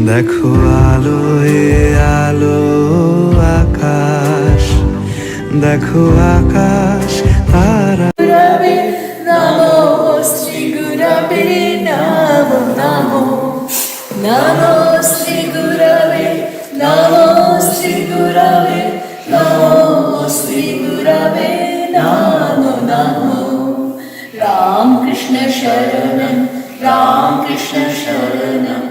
দেখো আলো এ আলো আকাশ, দেখো আকাশ তারা। গুরবে নমো শ্রী গুরবে নমো নমো নমো শ্রী গুরবে নমো শ্রী গুরবে নমো শ্রী গুরবে নমো নমো। রাম কৃষ্ণ শরণম রাম কৃষ্ণ শরণম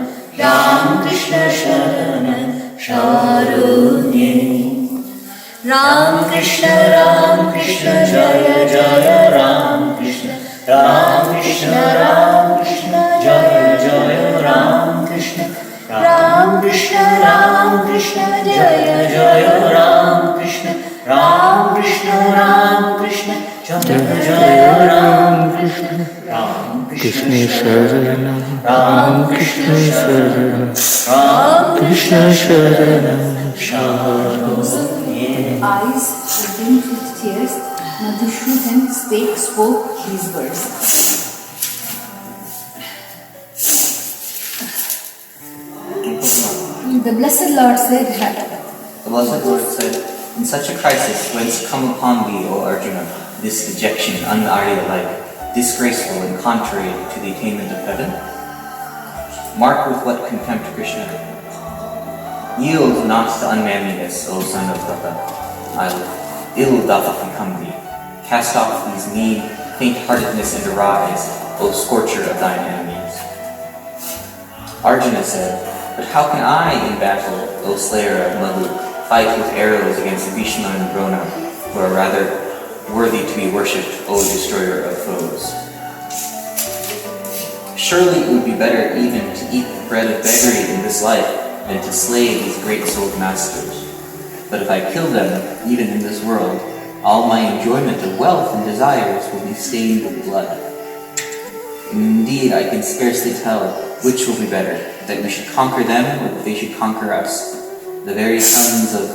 রাম কৃষ্ণ শরণম শরণে। রাম কৃষ্ণ জয় জয় রাম কৃষ্ণ জয় জয় রাম কৃষ্ণ জয় জয় রাম কৃষ্ণ জয় জয় Ram Krishna. Krishna শরণম Ram Krishna শরণম Ram Krishna শরণম শরণে। Eyes dimmed with tears, Madhusoodan spoke these words. The Blessed Lord said, The Blessed Lord said, in such a crisis, whence come upon thee, O Arjuna, this dejection, un-Arya-like, disgraceful and contrary to the attainment of heaven? Mark with what contempt Krishna. Yield not to unmanliness, O son of Tata. Ill doth it become thee. Cast off these mean faint-heartedness and arise, O scorcher of thine enemies. Arjuna said, but how can I in battle, O slayer of Madhu, fight with arrows against Bhishma and Drona, who are rather worthy to be worshipped, O destroyer of foes? Surely it would be better even to eat the bread of beggary in this life than to slay these great-souled masters. But if I kill them, even in this world, all my enjoyment of wealth and desires will be stained with blood. Indeed, I can scarcely tell which will be better, that we should conquer them or that they should conquer us. The very sons of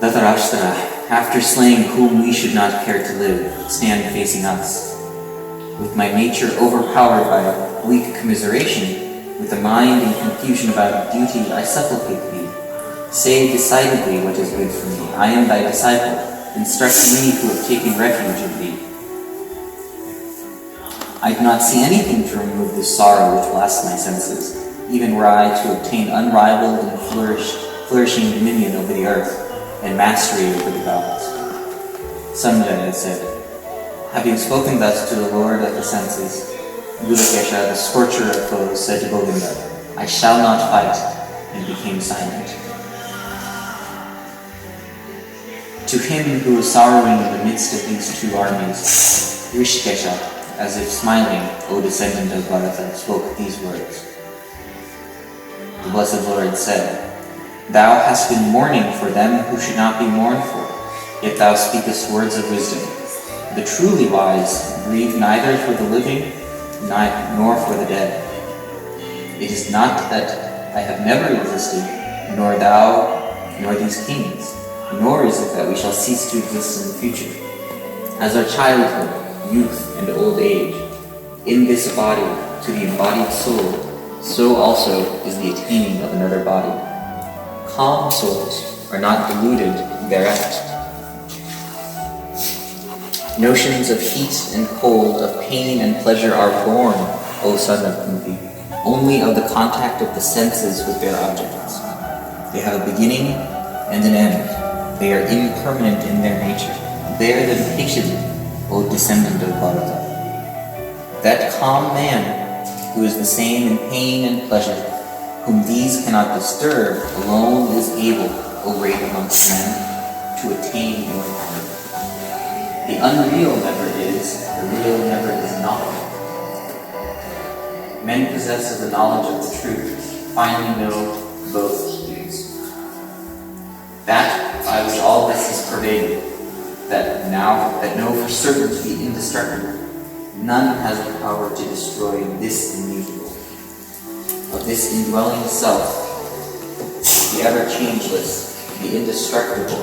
Dhritarashtra, after slaying whom we should not care to live, stand facing us. With my nature overpowered by weak commiseration, with a mind in confusion about duty, I supplicate thee. Say decidedly what is good for me. I am thy disciple. Instruct me who have taken refuge in thee. I do not see anything to remove this sorrow which blasts my senses, even were I to obtain unrivaled and flourishing dominion over the earth and mastery over the gods. Sanjaya said, having spoken thus to the Lord of the senses, Gulakesha, the scorcher of foes, said to Govinda, I shall not fight, and became silent. To him who was sorrowing in the midst of these two armies, Rishikesha, as if smiling, O descendant of Bharata, spoke these words. The Blessed Lord said, thou hast been mourning for them who should not be mourned for, yet thou speakest words of wisdom. The truly wise grieve neither for the living nor for the dead. It is not that I have never existed, nor thou, nor these kings, nor is it that we shall cease to exist in the future. As our childhood, youth, and old age, in this body to the embodied soul, so also is the attaining of another body. Calm souls are not deluded thereat. Notions of heat and cold, of pain and pleasure are born, O son of Kunti, only of the contact of the senses with their objects. They have a beginning and an end. They are impermanent in their nature. Bear them patiently, O descendant of Bharata. That calm man, who is the same in pain and pleasure, whom these cannot disturb, alone is able, O great amongst men, to attain immortality. The unreal never is, the real never is not. Men possessed of the knowledge of the truth finally know both views. That by which all this is pervaded, that know for certain to be indestructible, none has the power to destroy this immutable. Of this indwelling self, the ever-changeless, the indestructible,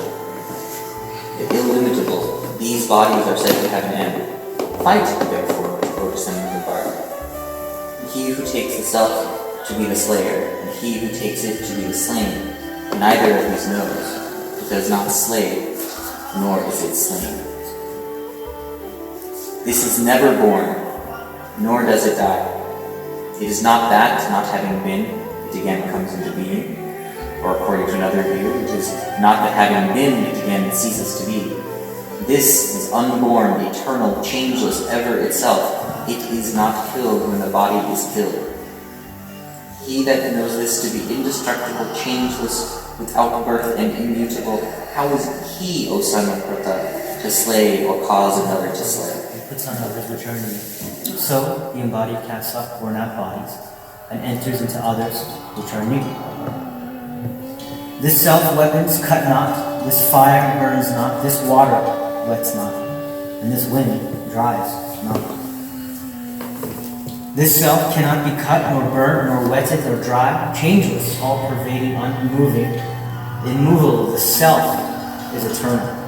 the illimitable, these bodies are said to have an end. Fight, therefore, O descendant of Bharata. He who takes the self to be the slayer, and he who takes it to be the slain, neither of these knows. It does not slay, nor is it slain. This is never born, nor does it die. It is not that, not having been, it again comes into being, or according to another view, it is not that having been, it again ceases to be. This is unborn, eternal, changeless, ever itself. It is not killed when the body is killed. He that knows this to be indestructible, changeless, without birth and immutable, how is he, O son of Pratha, to slay or cause another to slay? It puts on others which are new. So the embodied casts off worn out bodies and enters into others which are new. This self weapons cut not, this fire burns not, this water wets not, and this wind dries not. This self cannot be cut, nor burnt, nor wetted, nor dry, changeless, all-pervading, unmoving, immovable. The self is eternal.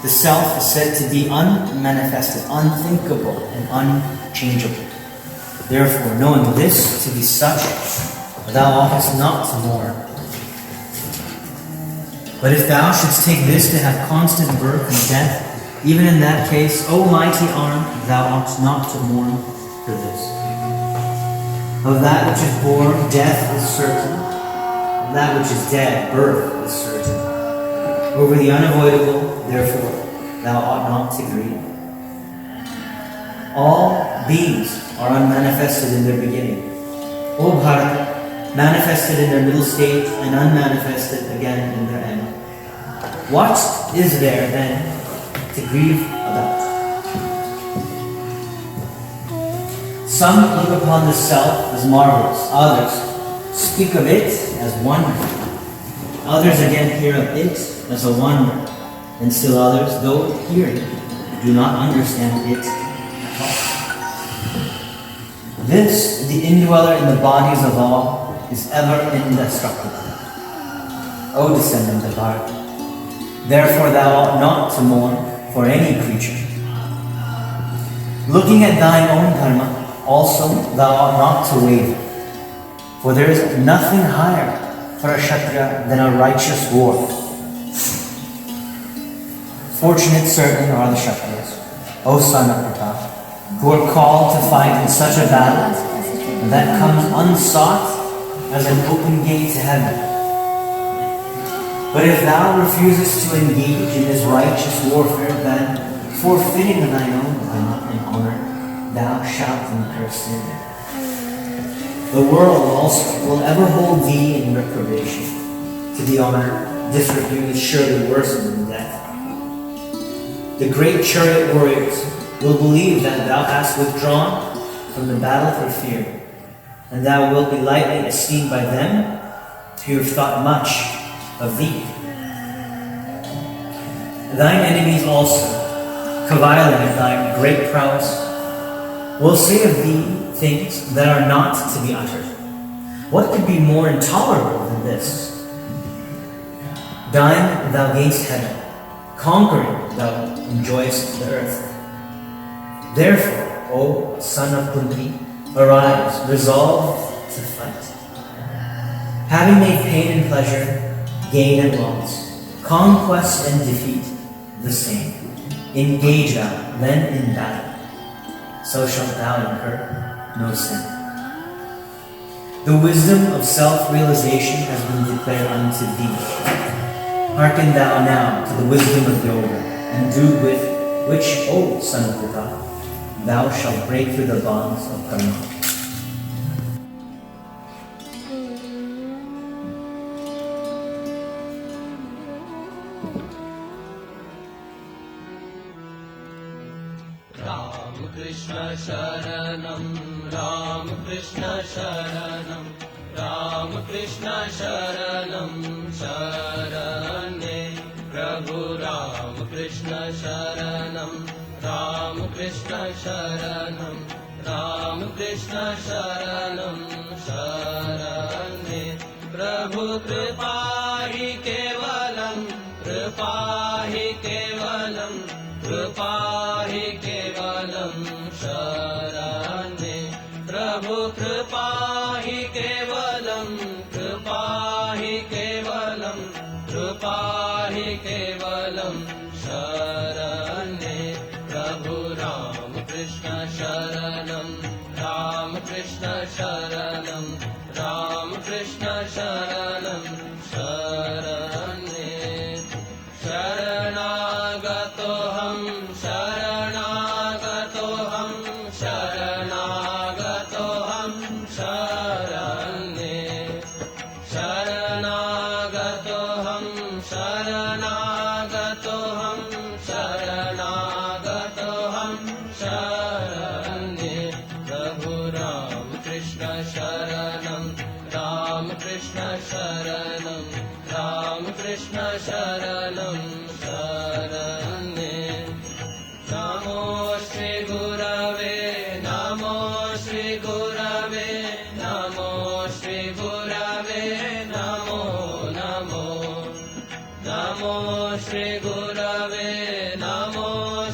The self is said to be unmanifested, unthinkable, and unchangeable. Therefore, knowing this to be such, thou oughtest not to mourn. But if thou shouldst take this to have constant birth and death, even in that case, O mighty arm, thou oughtest not to mourn for this. Of that which is born, death is certain. Of that which is dead, birth is certain. Over the unavoidable, therefore, thou ought not to grieve. All beings are unmanifested in their beginning. O Bharata, manifested in their middle stage and unmanifested again in their end. What is there then to grieve about? Some look upon the self as marvelous, others speak of it as wonderful. Others again hear of it as a wonder, and still others, though hearing, do not understand it at all. This, the indweller in the bodies of all, is ever indestructible. O descendant of Bharata, therefore thou ought not to mourn for any creature. Looking at thine own karma, also thou ought not to waver, for there is nothing higher for a Kshatriya than a righteous war. Fortunate certainly are the Kshatriyas, O son of Pratap, who are called to fight in such a battle that comes unsought as an open gate to heaven. But if thou refusest to engage in this righteous warfare, then, forfeiting thine own karma and honor, thou shalt incur sin. The world also will ever hold thee in reprobation. To be honored, this rebuke is surely worse than death. The great chariot warriors will believe that thou hast withdrawn from the battle for fear, and thou wilt be lightly esteemed by them who have thought much of thee. Thine enemies also, caviling at thy great prowess, will say of thee things that are not to be uttered. What could be more intolerable than this? Dying, thou gainst heaven. Conquering, thou enjoyest the earth. Therefore, O son of Kunti, arise, resolved to fight. Having made pain and pleasure, gain and loss, conquest and defeat, the same. Engage thou then in battle, so shalt thou incur no sin. The wisdom of self-realization has been declared unto thee. Hearken thou now to the wisdom of yoga, and do with which, O son of Buddha, thou shalt break through the bonds of karma. Krishna Sharanam, Ram Krishna Sharanam, Ram Krishna Sharanam, Sharane, Prabhu Ram Krishna Sharanam, Ram Krishna Sharanam, Ram Krishna Sharanam, Sharane, Prabhu Kripa hi Kevalam, Kripa hi Kevalam, Kripa hi Kevalam, Sharane, Prabhu Kripa hi Kevalam, Kripa hi Kevalam, Kripa hi Kevalam, Sharane, Prabhu Ram Krishna Sharanam, Ram Krishna Sharanam, Ram Krishna Sharanam, Sharane, Sharanagatoham, Sharanagatoham, Sharanagatoham, Sharane, Sharanagatoham, Sharanagatoham, Sharanagatoham, Sharane, Prabhu Ram Krishna Sharanam, Ram Krishna Sharanam, Ram Krishna Sharanam, Sharane, Namo Shri Gurave, Namo Shri Gurave, Namo Shri Gurave, Namo, Namo, Namo Shri Gurave, Namo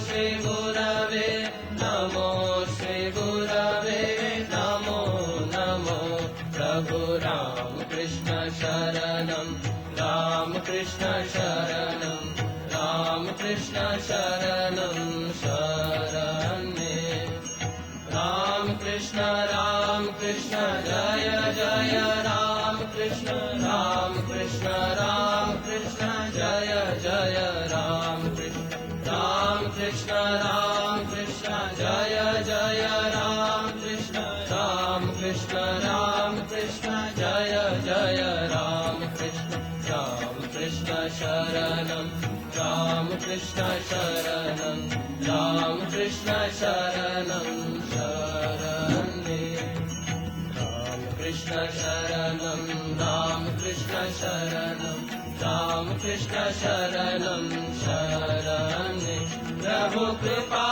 Shri Gurave, Namo Shri Gurave, Namo, Namo, Prabhu Ram Krishna Sharanam, Ram Krishna Sharanam, Ram Krishna Sharanam, Sharane, Ram Krishna Jaya Jaya Ram Krishna Jaya Jaya Ram Krishna Jaya Jaya Ram Krishna Jaya Jaya Ram Krishna Sharanam, Ram Krishna Sharanam, Ram Krishna Sharanam, Sharane, Ram Krishna Sharanam, Ram Krishna Sharanam, Ram Krishna Sharanam, Sharane, Prabhu Kripa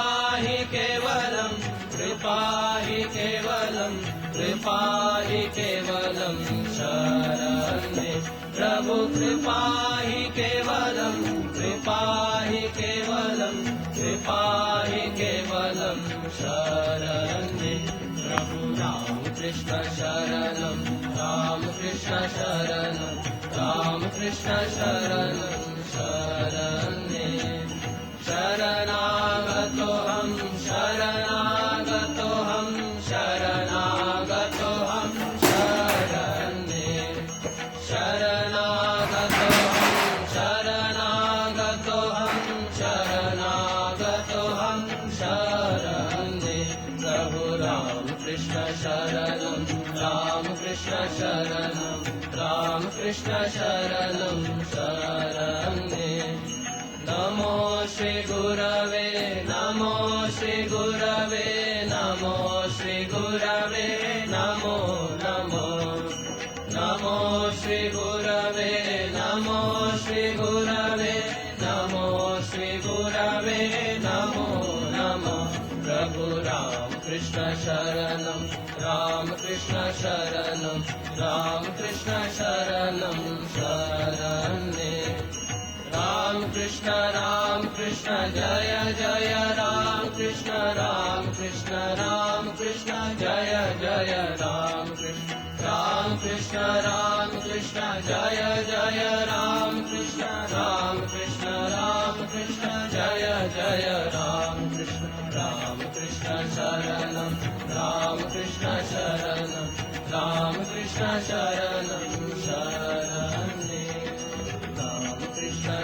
hi Kevalam, Kripa hi Kevalam, Kripa hi Kevalam, Sharane, Prabhu Kripa hi Kevalam, Kripa hi Kevalam, Kripa hi Kevalam, Sharane, Prabhu Ram Krishna Sharanam, Ram Krishna Sharanam, Ram Krishna Sharanam, Sharane, Sharanagatoham, Sharanagatoham, Sharanagatoham, Sharane, Sharanagatoham, Sharanagatoham, Sharanagatoham, Sharane, Prabhu Ram Krishna Sharanam, Ram Krishna Sharanam, Ram Krishna Sharanam, Sharane, Namo Shri Gurave, Namo Shri Gurave, Namo Shri Gurave, Namo, Namo, Namo Shri Gurave, Namo Shri Gurave, Namo Shri Gurave, Namo, Namo, Prabhu Ram Krishna Sharanam, Ram Krishna Sharanam Ram Krishna Sharanam Sharanye Ram Krishna Jaya Jaya Ram Krishna Jaya Jaya Ram Krishna Jaya Jaya Ram Krishna Jaya Jaya Ram Krishna Sharanam Ram Krishna Sharanam Sharanye Ram Krishna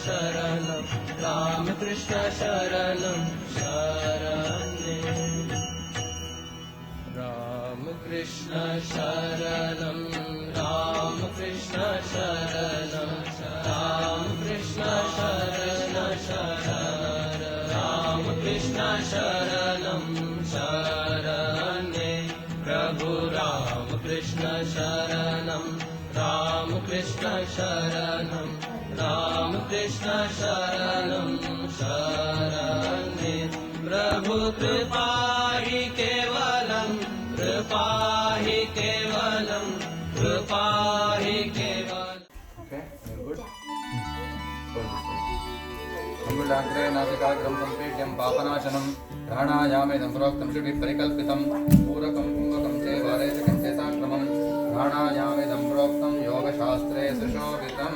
Sharanam Ram Krishna Sharanam Sharanye Ram Krishna Sharanam Ram Krishna Sharanam Ram Krishna Sharanam Sharanye Prabhu Ram Krishna Sharanam Ram Krishna Sharanam Sharanye Prabhu Kripa hi Kevalam Okay, very good. Angulantre nasikagram sampetyam papanashanam Pranayame dambrokkam shruti parikalpitam Purakam kumbhakam che varejakam che sakramam Pranayame dambrokkam yoga shastre sushovitam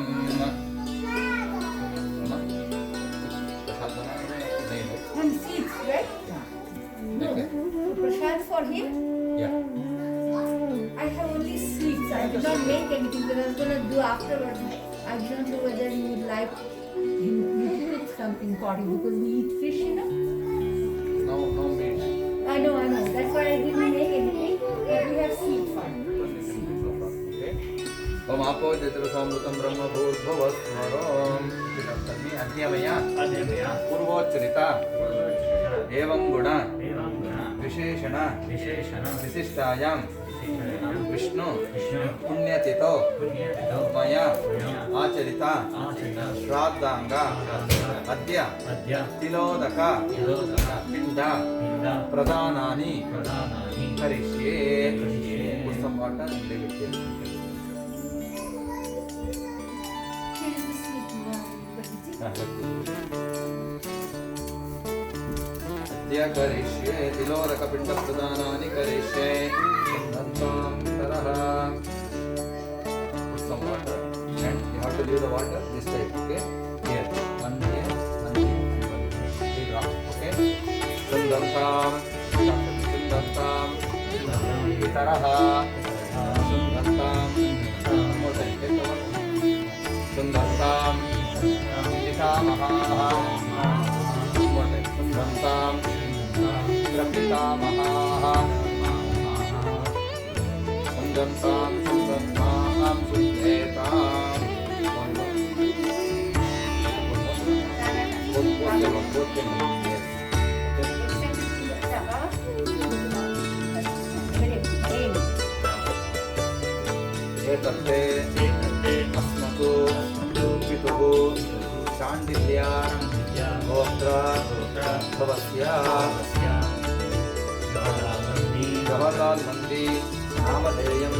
And seeds, right? No. Prasad for him? Yeah. I have only sweets. I did not make anything, but I was going to do afterwards. I didn't know whether you would like him to put something for him because we eat fish, you know. No meat. I know. That's why I didn't make anything. But we have sweet for him. Om apo jatrasomrutam brahma bhurbhavasvaram Adhyamaya Purvocharita Evam Guna Visheshana Visishtayam Vishnu Punyatito Maya Acharita Shraddhanga Adya Tilodaka Pinda Pradhanani Karishye. Put some water and leave it here. Here is the sweet Adya Karishye Tilodaka Pinda Pradhanani Karishye Dantam Taraha. Put some water and you have to leave the water this side, okay? Here, one here, and one here. 3 drops, okay? Dantam Taraha Sundantam more time, take the one. Sundantam Pitamaha more time. Sundantam Pitamaha Sundantam Sundetam both yes. Etate asmatu pituh Chandilya Gotra Bhavasya Jawaharlal Nandi Namadeyam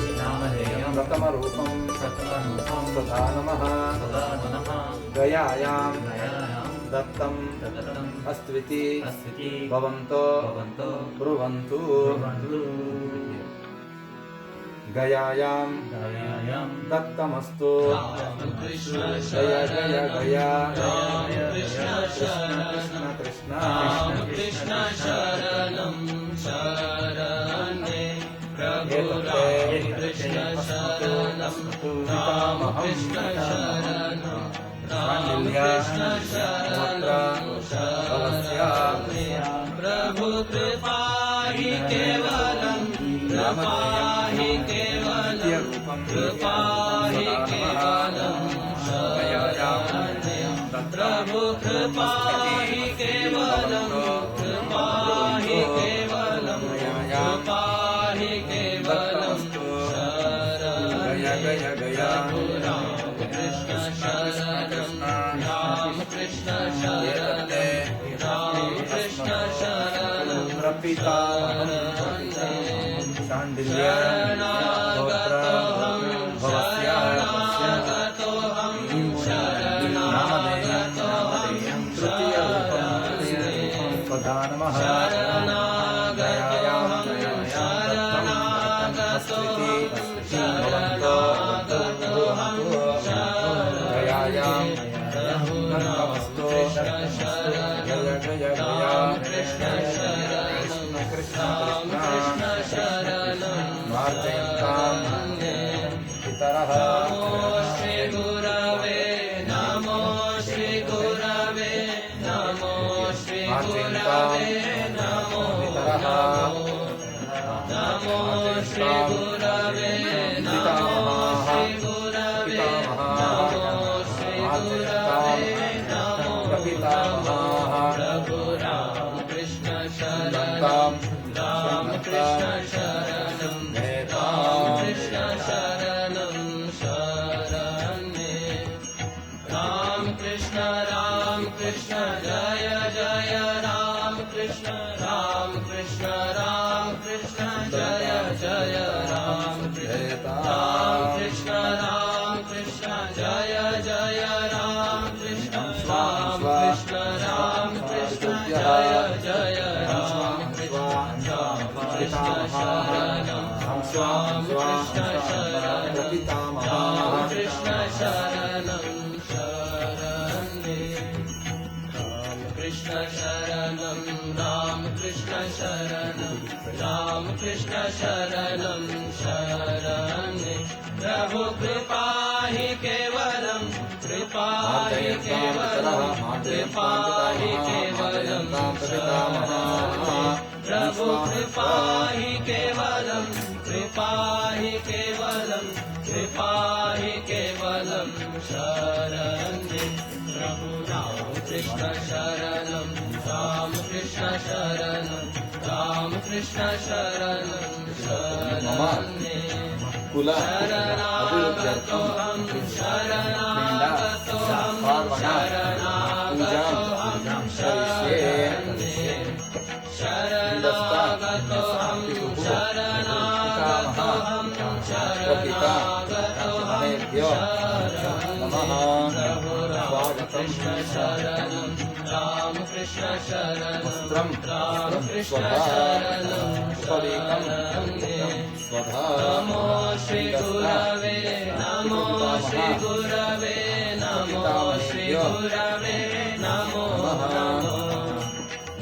Ratamarupam Sadhanamaha Gayayam Dattam Astviti Bhavanto Bruvantu Gayayam Dattamastu Jaya Jaya Gaya Krishna Krishna Sharanam Sharanye Prabhu Ram Krishna Sharanam Ram Krishna Sharanam Ram Krishna Sharanam Sharanye Prabhu Kripa hi Kevalam Kripa hi Kevalam Sharanye Prabhu Kripa hi Kevalam Krishna Sharanam शाण्डिल्यं गोत्रं भवस्य नामधेयं तृतीयरूपं स्वधा नमः दयायां दत्तं अस्ति भवन्तो दयायां दत्तमस्तु जय जय जया कृष्ण कृष्ण मार्जयन्तां पितरः श्री गुरवे नमो श्री गुरवे नमो श्री गुरवे नमो पितरः नमो श्री गुरवे नमो श्री गुरवे नमो श्री गुरवे नमो प्रपितामहः प्रभु राम कृष्ण शरणं राम कृष्ण शरणं राम कृष्ण शरणं शरणे राम कृष्ण जय जय राम कृष्ण जय जय राम कृष्ण जय जय राम कृष्ण जय जय राम कृष्ण शरणं शरणे राम कृष्ण शरणं शरणे प्रभु कृपा हि केवलं कृपा हि केवलं कृपा हि केवलं प्रभु कृपा हि केवलं कृपा हि केवलं कृपा हि केवलं शरणे प्रभु राम कृष्ण शरणं राम कृष्ण शरणं शरणे कुल अभिवृद्ध्यर्थं शरणागतोऽहं करिष्ये शरणागतोऽहं महेभ्यो नमः स्वागतं शरणं राम कृष्ण शरणं वस्त्रं कृष्ण शरणं स्वधा नमो श्री गुरवे नमो श्री गुरवे नमो श्री गुरवे नमो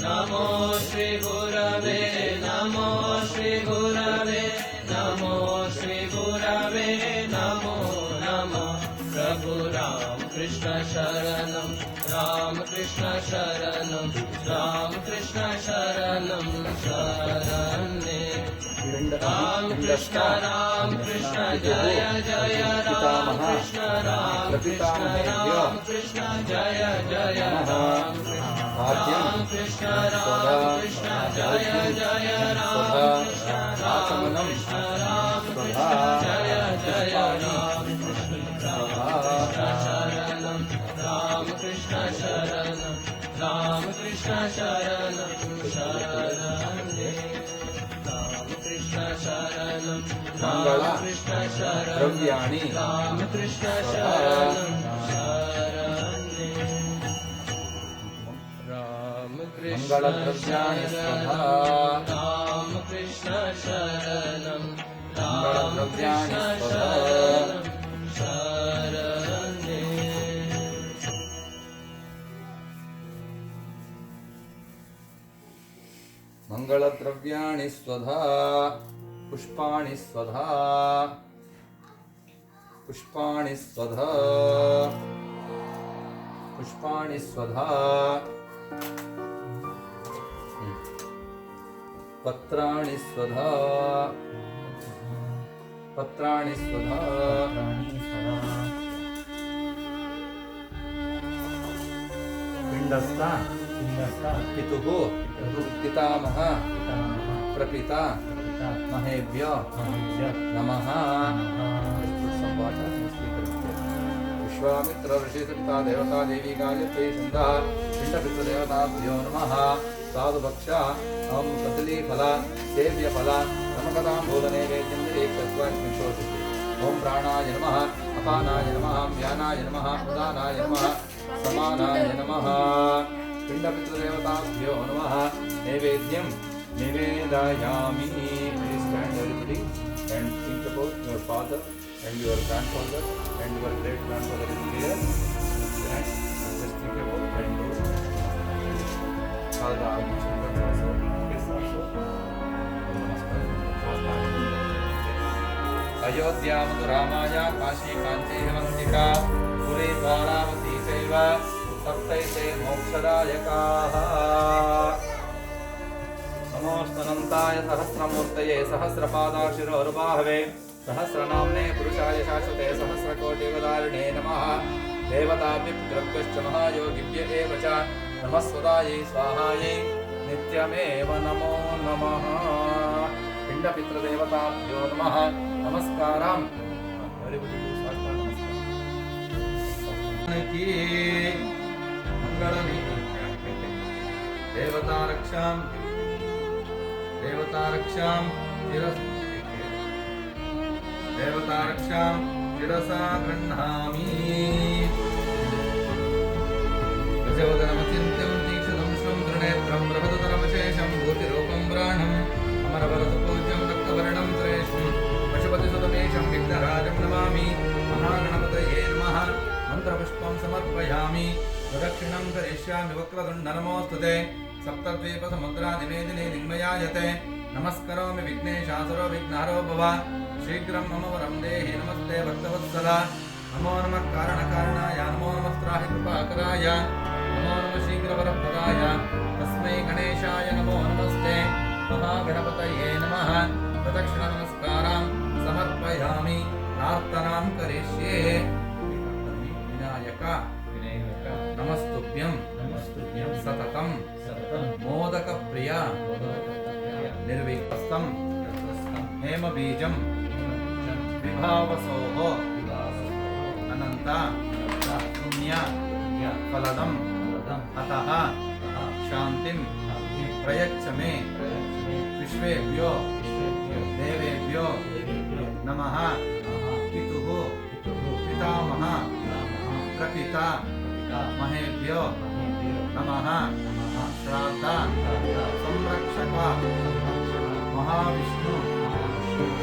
नमो श्री गुरवे नमो श्री गुरवे नमो श्री गुरवे नमो नमो प्रभु राम कृष्ण शरणं राम कृष्ण शरणं शरणे राम कृष्ण जय जय राम कृष्ण जय जय राम कृष्ण जय जय राम जय जय राम शरणं राम कृष्ण शरणं शरणे राम कृष्ण शरणं द्रव्याणि राम कृष्ण शरणं शरणे राम कृष्ण मङ्गलद्रव्याणि स्वधा राम कृष्ण शरणं मङ्गलद्रव्याणि स्वधा शरणे मङ्गलद्रव्याणि स्वधा पुष्पाणि स्वधा पुष्पाणि स्वधा पुष्पाणि स्वधा पत्राणि स्वधा पत्राणि स्वधा पिण्डस्था पितुः पितामह प्रपिता महेभ्य नमः विश्वामित्र ऋषि सत्ता देवता देवी गायत्री छन्दः पिण्डपितृदेवताभ्यो नमः साधुभक्षा ओम कदलीफल सेव्यफल सर्वताम्बूलनैवेद्यं निवेक्तस्वास्मिन् शोषयति ॐ प्राणाय नमः अपानाय नमः व्यानाय नमः उदानाय नमः समानाय नमः पिण्डपितृदेवताभ्यो नमः नैवेद्यं निवेदयामि Please stand everybody and think about your father and your grandfather and your great grandfather is here. And just think about and do all the children also, kids also. Ayodhya मधुरामाय Kashi Kanchi हेमंतिका Puri Dwaravati चैव सप्तैते मोक्षदायकाः नमोस्तनन्ताय सहस्रमूर्तये सहस्रपादाशिरोरुबाहवे सहस्रनाम्ने पुरुषाय शाश्वते सहस्रकोटिवदारिणे नमः देवताभ्यः महायोगिभ्य एव च नमस्वदायै स्वाहायै नित्यमेव नमो नमः पिण्डपितृदेवताभ्यो नमः नमस्कारम् everybody do साष्टांग नमस्कार की मंगलमी देवतारक्षां शिरसा गृह्णामि गजवदनमचिन्त्यं तीक्ष्णं श्रं त्रिनेत्रं बृहदतरमशेषं भूतिरूपं ब्राह्णम् अमरवरदपूज्यं रक्तवर्णं श्रेष्ठं पशुपतिसुतमेशं विघ्नराजं नमामि महागणपतये नमः मन्त्रपुष्पं समर्पयामि प्रदक्षिणं करिष्यामि वक्रतुण्ड नमोऽस्तुते सप्तद्वीपसमुद्रादिमेदिने दिग्मयायते नमस्करोमि विघ्नेशासुरो विघ्नहरो भव शीघ्रं मम वरं देहि नमस्ते भक्तवत्सल नमो नमः कारणकारणाय नमो नमः त्राहि कृपाकराय नमो नमः शीघ्रवरप्रदाय तस्मै गणेशाय नमो नमस्ते महागणपतये नमः प्रदक्षिणनमस्कारां समर्पयामि प्रार्थनां करिष्ये विनायक नमस्तुभ्यं सततं मोदकप्रिय निर्विघ्नं हेमबीजं विभावसोः अनन्त पुण्य फलदं अतः शान्तिं प्रयच्छ मे विश्वेभ्यो देवेभ्यो नमः पितुः पितामह प्रपिता महेभ्यो नमः श्राद्ध संरक्षक महाविष्णु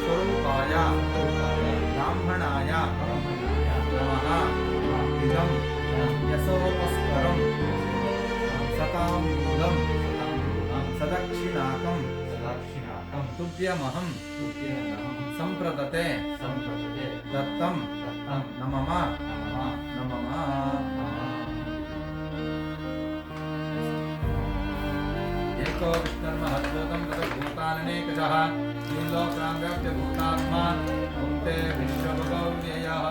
स्वरूपाय ब्राह्मणाय नमः इदं यशोपस्करं सताम्बूलं सदक्षिणाकं तुभ्यमहं सम्प्रदते दत्तं नमः एको विष्णुर्महद्भूतं तद्भूताननेकशः श्रीलोकां व्याप्य भूतात्मा भुङ्क्ते विश्वभगव्ययः